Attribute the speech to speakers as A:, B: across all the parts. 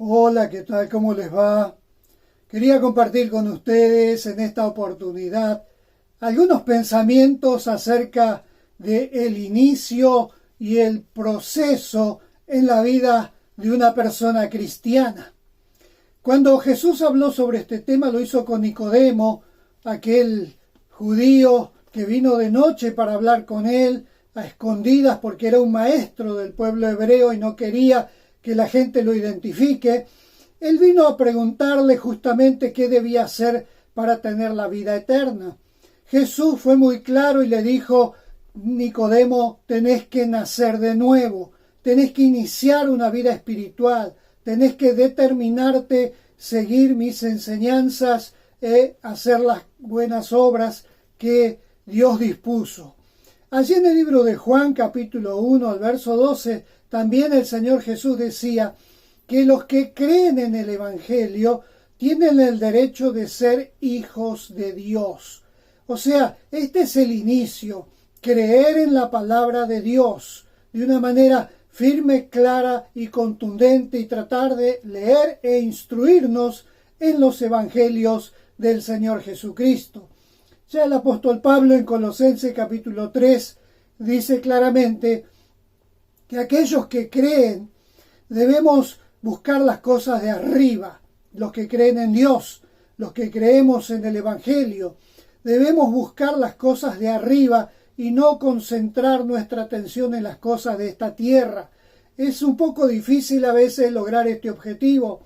A: Hola, ¿qué tal? ¿Cómo les va? Quería compartir con ustedes en esta oportunidad algunos pensamientos acerca del inicio y el proceso en la vida de una persona cristiana. Cuando Jesús habló sobre este tema, lo hizo con Nicodemo, aquel judío que vino de noche para hablar con él a escondidas porque era un maestro del pueblo hebreo y no quería que la gente lo identifique. Él vino a preguntarle justamente qué debía hacer para tener la vida eterna. Jesús fue muy claro y le dijo: Nicodemo, tenés que nacer de nuevo, tenés que iniciar una vida espiritual, tenés que determinarte, seguir mis enseñanzas, hacer las buenas obras que Dios dispuso. Allí en el libro de Juan, capítulo 1, al verso 12, también el Señor Jesús decía que los que creen en el Evangelio tienen el derecho de ser hijos de Dios. O sea, este es el inicio, creer en la palabra de Dios de una manera firme, clara y contundente, y tratar de leer e instruirnos en los evangelios del Señor Jesucristo. Ya el apóstol Pablo en Colosenses capítulo 3 dice claramente que aquellos que creen debemos buscar las cosas de arriba, los que creen en Dios, los que creemos en el Evangelio. Debemos buscar las cosas de arriba y no concentrar nuestra atención en las cosas de esta tierra. Es un poco difícil a veces lograr este objetivo,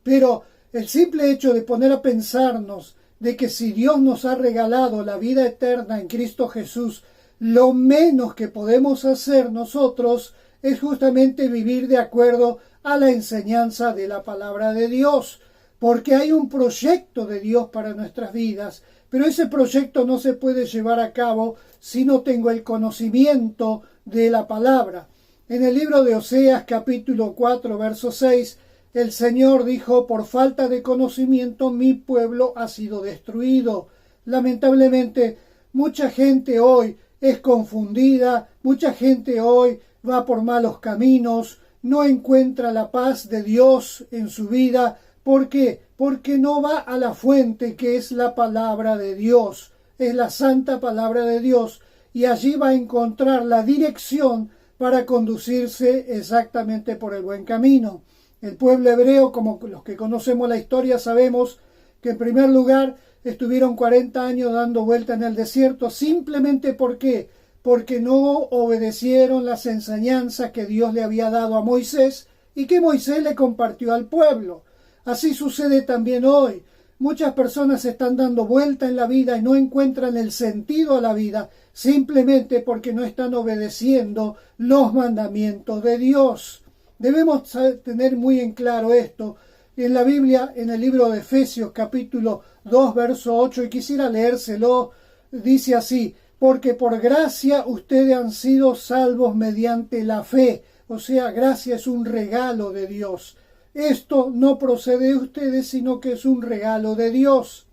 A: pero el simple hecho de poner a pensarnos de que si Dios nos ha regalado la vida eterna en Cristo Jesús, lo menos que podemos hacer nosotros es justamente vivir de acuerdo a la enseñanza de la palabra de Dios, porque hay un proyecto de Dios para nuestras vidas, pero ese proyecto no se puede llevar a cabo si no tengo el conocimiento de la palabra. En el libro de Oseas, capítulo 4, verso 6, el Señor dijo: por falta de conocimiento mi pueblo ha sido destruido. Lamentablemente, mucha gente hoy es confundida, mucha gente hoy va por malos caminos, no encuentra la paz de Dios en su vida. ¿Por qué? Porque no va a la fuente que es la palabra de Dios, es la santa palabra de Dios, y allí va a encontrar la dirección para conducirse exactamente por el buen camino. El pueblo hebreo, como los que conocemos la historia, sabemos que en primer lugar estuvieron 40 años dando vuelta en el desierto. Simplemente ¿por qué? Porque no obedecieron las enseñanzas que Dios le había dado a Moisés y que Moisés le compartió al pueblo. Así sucede también hoy. Muchas personas están dando vuelta en la vida y no encuentran el sentido a la vida simplemente porque no están obedeciendo los mandamientos de Dios. Debemos tener muy en claro esto. En la Biblia, en el libro de Efesios, capítulo 2, verso 8, y quisiera leérselo, dice así: porque por gracia ustedes han sido salvos mediante la fe. O sea, gracia es un regalo de Dios. Esto no procede de ustedes, sino que es un regalo de Dios.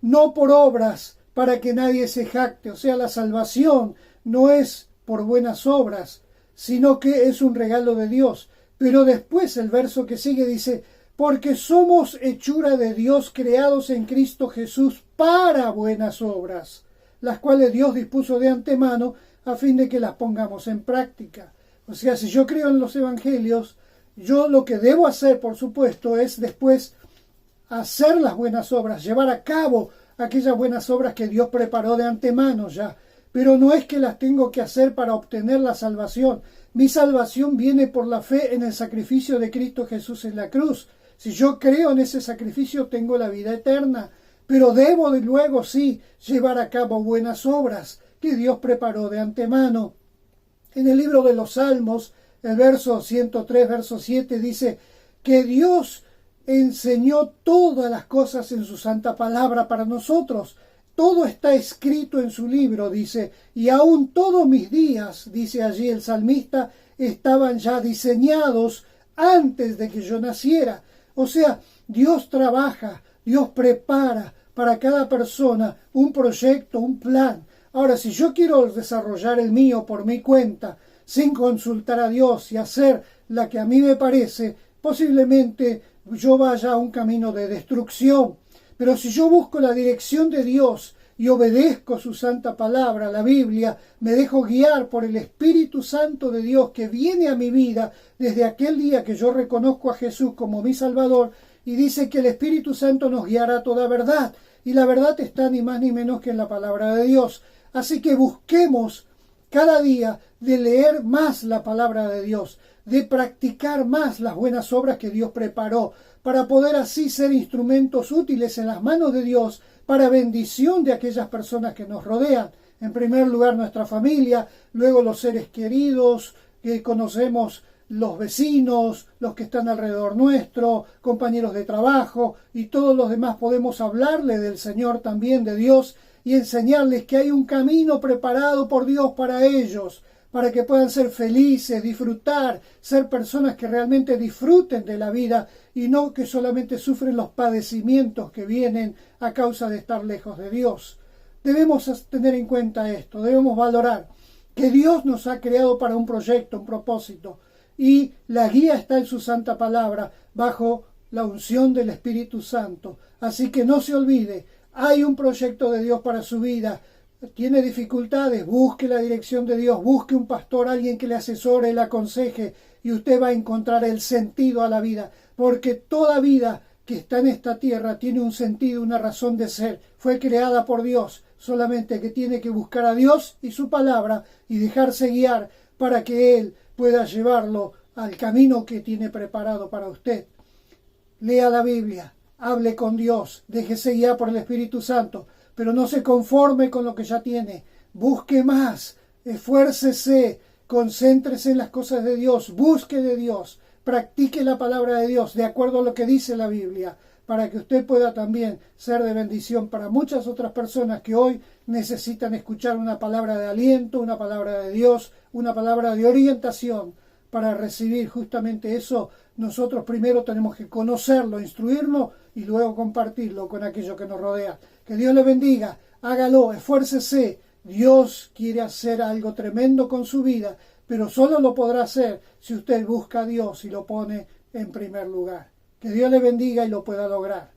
A: No por obras, para que nadie se jacte. O sea, la salvación no es por buenas obras, sino que es un regalo de Dios. Pero después el verso que sigue dice: porque somos hechura de Dios, creados en Cristo Jesús para buenas obras, las cuales Dios dispuso de antemano a fin de que las pongamos en práctica. O sea, si yo creo en los evangelios, yo lo que debo hacer, por supuesto, es después hacer las buenas obras, llevar a cabo aquellas buenas obras que Dios preparó de antemano ya. Pero no es que las tengo que hacer para obtener la salvación. Mi salvación viene por la fe en el sacrificio de Cristo Jesús en la cruz. Si yo creo en ese sacrificio, tengo la vida eterna. Pero debo de luego, sí, llevar a cabo buenas obras que Dios preparó de antemano. En el libro de los Salmos, el verso 103, verso 7, dice que Dios enseñó todas las cosas en su santa palabra para nosotros. Todo está escrito en su libro, dice, y aún todos mis días, dice allí el salmista, estaban ya diseñados antes de que yo naciera. O sea, Dios trabaja, Dios prepara para cada persona un proyecto, un plan. Ahora, si yo quiero desarrollar el mío por mi cuenta, sin consultar a Dios y hacer la que a mí me parece, posiblemente yo vaya a un camino de destrucción. Pero si yo busco la dirección de Dios y obedezco su santa palabra, la Biblia, me dejo guiar por el Espíritu Santo de Dios que viene a mi vida desde aquel día que yo reconozco a Jesús como mi Salvador, y dice que el Espíritu Santo nos guiará a toda verdad. Y la verdad está ni más ni menos que en la palabra de Dios. Así que busquemos cada día de leer más la palabra de Dios, de practicar más las buenas obras que Dios preparó, para poder así ser instrumentos útiles en las manos de Dios para bendición de aquellas personas que nos rodean. En primer lugar nuestra familia, luego los seres queridos que conocemos, los vecinos, los que están alrededor nuestro, compañeros de trabajo y todos los demás. Podemos hablarle del Señor también, de Dios, y enseñarles que hay un camino preparado por Dios para ellos, para que puedan ser felices, disfrutar, ser personas que realmente disfruten de la vida y no que solamente sufren los padecimientos que vienen a causa de estar lejos de Dios. Debemos tener en cuenta esto, debemos valorar que Dios nos ha creado para un proyecto, un propósito, y la guía está en su santa palabra, bajo la unción del Espíritu Santo. Así que no se olvide, hay un proyecto de Dios para su vida. Tiene dificultades, busque la dirección de Dios, busque un pastor, alguien que le asesore, le aconseje, y usted va a encontrar el sentido a la vida, porque toda vida que está en esta tierra tiene un sentido, una razón de ser, fue creada por Dios, solamente que tiene que buscar a Dios y su palabra y dejarse guiar para que Él pueda llevarlo al camino que tiene preparado para usted. Lea la Biblia, hable con Dios, déjese guiar por el Espíritu Santo, pero no se conforme con lo que ya tiene. Busque más, esfuércese, concéntrese en las cosas de Dios, busque de Dios, practique la palabra de Dios de acuerdo a lo que dice la Biblia, para que usted pueda también ser de bendición para muchas otras personas que hoy necesitan escuchar una palabra de aliento, una palabra de Dios, una palabra de orientación. Para recibir justamente eso, nosotros primero tenemos que conocerlo, instruirlo y luego compartirlo con aquello que nos rodea. Que Dios le bendiga, hágalo, esfuércese. Dios quiere hacer algo tremendo con su vida, pero solo lo podrá hacer si usted busca a Dios y lo pone en primer lugar. Que Dios le bendiga y lo pueda lograr.